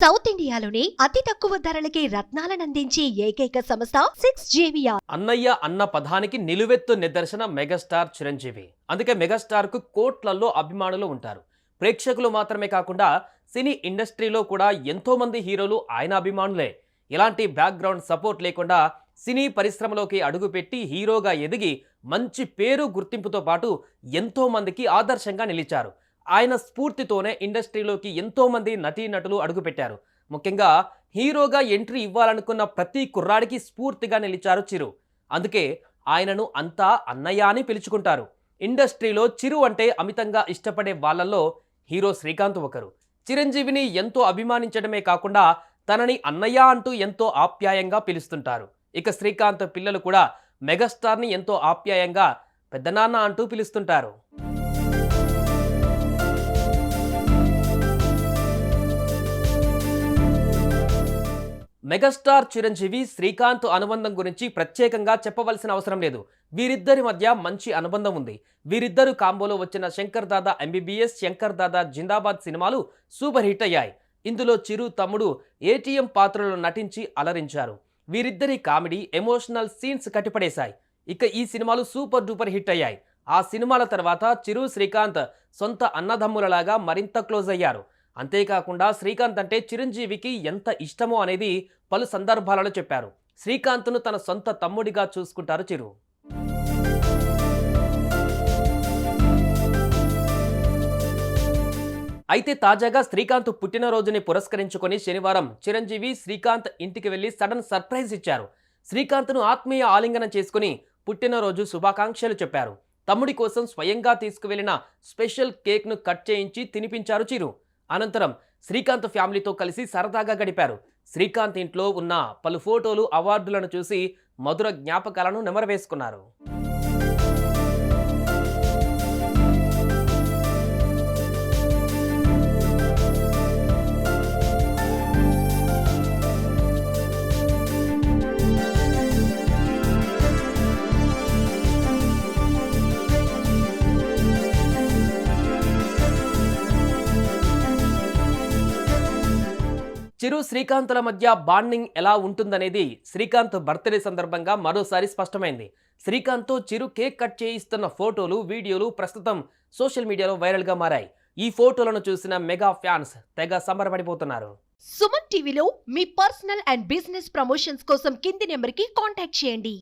South ఇండియాలోని అతి తక్కువ ధరలకి రత్నాలనందించే ఏకైక సంస్థ 6JVR. అన్నయ్య అన్న పదానికి నిలువెత్తు నిదర్శన మెగాస్టార్ చిరంజీవి. అందుకే మెగాస్టార్ కు కోట్లల్లో అభిమానులు ఉంటారు. ప్రేక్షకులు మాత్రమే కాకుండా సినీ ఇండస్ట్రీలో కూడా ఎంతో మంది హీరోలు ఆయన అభిమానులే. ఎలాంటి బ్యాక్గ్రౌండ్ సపోర్ట్ లేకుండా సినీ పరిశ్రమలోకి అడుగుపెట్టి హీరోగా ఎదిగి మంచి పేరు గుర్తింపుతో పాటు ఎంతో మందికి ఆదర్శంగా నిలిచారు. ఆయన స్ఫూర్తితోనే ఇండస్ట్రీలోకి ఎంతో మంది నటీనటులు అడుగుపెట్టారు. ముఖ్యంగా హీరోగా ఎంట్రీ ఇవ్వాలనుకున్న ప్రతి కుర్రాడికి స్ఫూర్తిగా నిలిచారు చిరు. అందుకే ఆయనను అంతా అన్నయ్య అని పిలుచుకుంటారు. ఇండస్ట్రీలో చిరు అంటే అమితంగా ఇష్టపడే వాళ్ళల్లో హీరో శ్రీకాంత్ ఒకరు. చిరంజీవిని ఎంతో అభిమానించడమే కాకుండా తనని అన్నయ్య అంటూ ఎంతో ఆప్యాయంగా పిలుస్తుంటారు. ఇక శ్రీకాంత్ పిల్లలు కూడా మెగాస్టార్ని ఎంతో ఆప్యాయంగా పెద్దనాన్న అంటూ పిలుస్తుంటారు. మెగాస్టార్ చిరంజీవి శ్రీకాంత్ అనుబంధం గురించి ప్రత్యేకంగా చెప్పవలసిన అవసరం లేదు. వీరిద్దరి మధ్య మంచి అనుబంధం ఉంది. వీరిద్దరు కాంబోలో వచ్చిన శంకర్ దాదా ఎంబీబీఎస్, శంకర్ దాదా జిందాబాద్ సినిమాలు సూపర్ హిట్ అయ్యాయి. ఇందులో చిరు తమ్ముడు ఏటీఎం పాత్రలో నటించి అలరించారు. వీరిద్దరి కామెడీ, ఎమోషనల్ సీన్స్ కట్టిపడేశాయి. ఇక ఈ సినిమాలు సూపర్ డూపర్ హిట్ అయ్యాయి. ఆ సినిమాల తర్వాత చిరు, శ్రీకాంత్ సొంత అన్నదమ్ములలాగా మరింత క్లోజ్ అయ్యారు. అంతేకాకుండా శ్రీకాంత్ అంటే చిరంజీవికి ఎంత ఇష్టమో అనేది పలు సందర్భాలలో చెప్పారు. శ్రీకాంత్ను తన సొంత తమ్ముడిగా చూసుకుంటారు చిరు. అయితే తాజాగా శ్రీకాంత్ పుట్టినరోజుని పురస్కరించుకొని శనివారం చిరంజీవి శ్రీకాంత్ ఇంటికి వెళ్లి సడన్ సర్ప్రైజ్ ఇచ్చారు. శ్రీకాంత్ను ఆత్మీయ ఆలింగనం చేసుకుని పుట్టినరోజు శుభాకాంక్షలు చెప్పారు. తమ్ముడి కోసం స్వయంగా తీసుకువెళ్లిన స్పెషల్ కేక్ను కట్ చేయించి తినిపించారు చిరు. అనంతరం శ్రీకాంత్ ఫ్యామిలీతో కలిసి సరదాగా గడిపారు. శ్రీకాంత్ ఇంట్లో ఉన్న పలు ఫోటోలు, అవార్డులను చూసి మధుర జ్ఞాపకాలను నెమరవేసుకున్నారు. చిరు, శ్రీకాంత్ల మధ్య బాండింగ్ ఎలా ఉంటుందనేది శ్రీకాంత్ బర్త్డే సందర్భంగా మరోసారి స్పష్టమైంది. శ్రీకాంత్తో చిరు కేక్ కట్ చేయిస్తున్న ఫోటోలు, వీడియోలు ప్రస్తుతం సోషల్ మీడియాలో వైరల్గా మారాయి. ఈ ఫోటోలను చూసిన మెగా ఫ్యాన్స్ తెగ సంబరపడిపోతున్నారు. సుమన్ టీవీలో మీ పర్సనల్ అండ్ బిజినెస్ ప్రమోషన్స్ కోసం కింది నెంబర్కి కాంటాక్ట్ చేయండి.